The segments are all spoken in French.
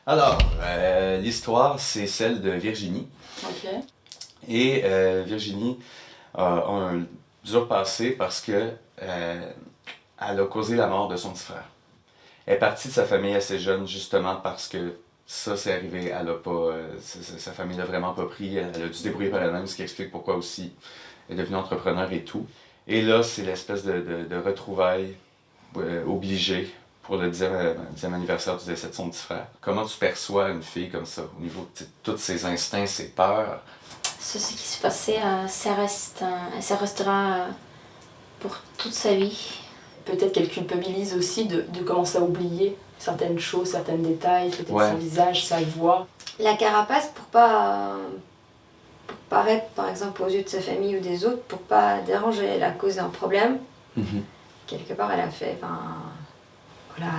Alors, l'histoire, c'est celle de Virginie. Ok. Et Virginie a un dur passé parce que elle a causé la mort de son petit frère. Elle est partie de sa famille assez jeune, justement parce que ça, c'est arrivé. Elle a pas, sa famille l'a vraiment pas pris. Elle a dû se débrouiller par elle-même, ce qui explique pourquoi aussi elle est devenue entrepreneur et tout. Et là, c'est l'espèce de retrouvailles obligées pour le 10e anniversaire du décès de son petit frère. Comment tu perçois une fille comme ça, au niveau de tous ses instincts, ses peurs? Ce qui s'est passé, ça restera pour toute sa vie. Peut-être qu'elle culpabilise aussi de commencer à oublier certaines choses, certains détails, peut-être Ouais. son visage, sa voix. La carapace pour paraître par exemple aux yeux de sa famille ou des autres, pour pas déranger, elle a causé un problème. Quelque part elle a fait, voilà,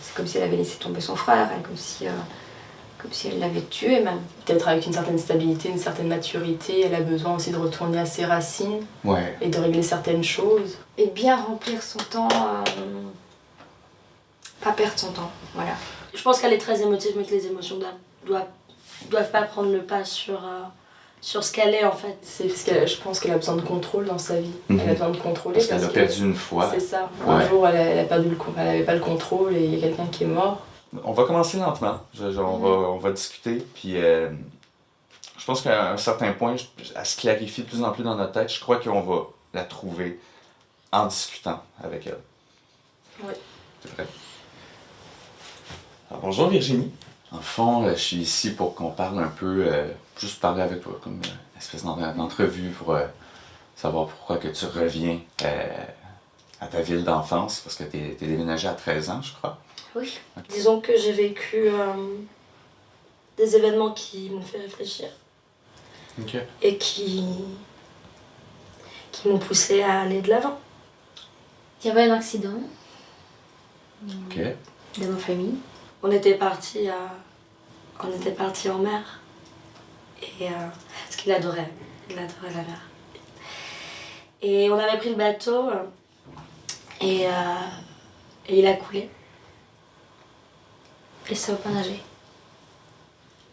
c'est comme si elle avait laissé tomber son frère, comme si elle l'avait tué même. Peut-être avec une certaine stabilité, une certaine maturité, elle a besoin aussi de retourner à ses racines Ouais. et de régler certaines choses. Et bien remplir son temps, pas perdre son temps, voilà. Je pense qu'elle est très émotive, mais que les émotions doivent pas prendre le pas sur ce qu'elle est en fait. C'est parce que je pense qu'elle a besoin de contrôle dans sa vie. Elle a besoin de contrôler Parce qu'elle a perdu une fois. C'est ça. Ouais. Un jour, elle n'avait pas le contrôle et il y a quelqu'un qui est mort. On va commencer lentement. On va discuter. Puis je pense qu'à un certain point, elle se clarifie de plus en plus dans notre tête. Je crois qu'on va la trouver en discutant avec elle. Oui. C'est vrai. Alors, bonjour Virginie. En fond, je suis ici pour qu'on parle un peu, juste parler avec toi, comme une espèce d'entrevue pour savoir pourquoi que tu reviens à ta ville d'enfance, parce que t'es déménagé à 13 ans, je crois. Oui. Disons que j'ai vécu des événements qui m'ont fait réfléchir Ok. et qui m'ont poussé à aller de l'avant. Il y avait un accident Ok. dans ma famille. On était partis en mer et parce qu'il adorait la mer. Et on avait pris le bateau et il a coulé. Et ça va pas nager.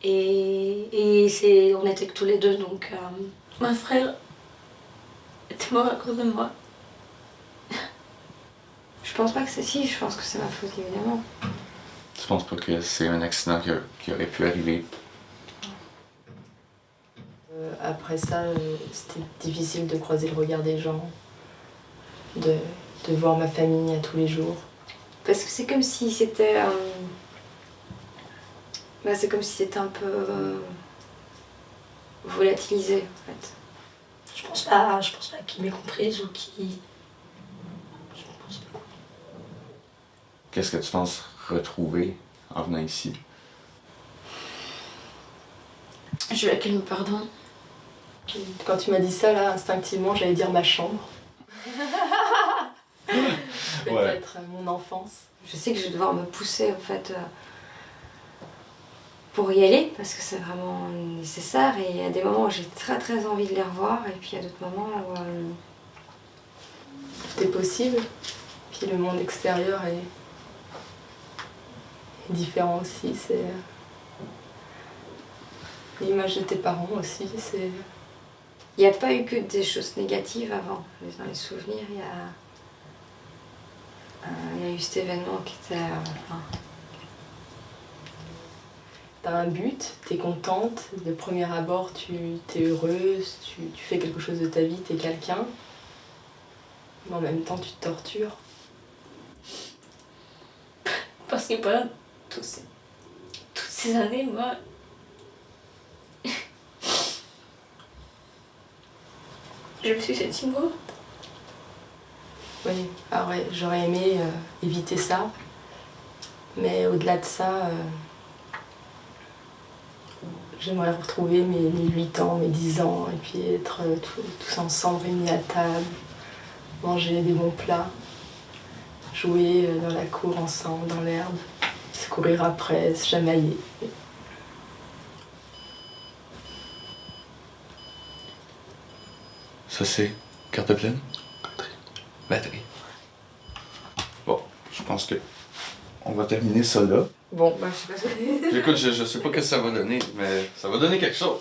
Et on était que tous les deux, donc mon frère était mort à cause de moi. Je pense pas que c'est si, je pense que c'est ma faute évidemment. Tu penses pas que c'est un accident qui aurait pu arriver? Après ça, c'était difficile de croiser le regard des gens, de voir ma famille à tous les jours. Parce que c'est comme si c'était... c'est comme si c'était un peu volatilisé en fait. Je pense pas qu'il m'ait comprise ou qu'il... Je pense pas. Qu'est-ce que tu penses retrouver en venant ici? Je veux qu'elle me pardonne. Quand tu m'as dit ça, là, instinctivement, j'allais dire ma chambre. Peut-être mon enfance. Je sais que je vais devoir me pousser en fait pour y aller parce que c'est vraiment nécessaire et il y a des moments où j'ai très très envie de les revoir et puis il y a d'autres moments où... Tout est possible. Puis le monde extérieur est différent aussi. C'est l'image de tes parents aussi. C'est... Il n'y a pas eu que des choses négatives avant. Dans les souvenirs, il y a eu cet événement qui était... T'as un but, t'es contente, de premier abord t'es heureuse, tu fais quelque chose de ta vie, t'es quelqu'un. Mais en même temps tu te tortures. Parce que pendant toutes ces années, moi... je me suis sentie morte. Oui, alors ouais, j'aurais aimé éviter ça. Mais au-delà de ça, j'aimerais retrouver mes 8 ans, mes 10 ans, et puis être tous ensemble réunis à table, manger des bons plats, jouer dans la cour ensemble, dans l'herbe, se courir après, se chamailler. Ça c'est carte pleine? Batterie. Bon, je pense que On va terminer ça là. Bon, bah, je sais pas ce que Écoute, je sais pas ce que ça va donner, mais ça va donner quelque chose.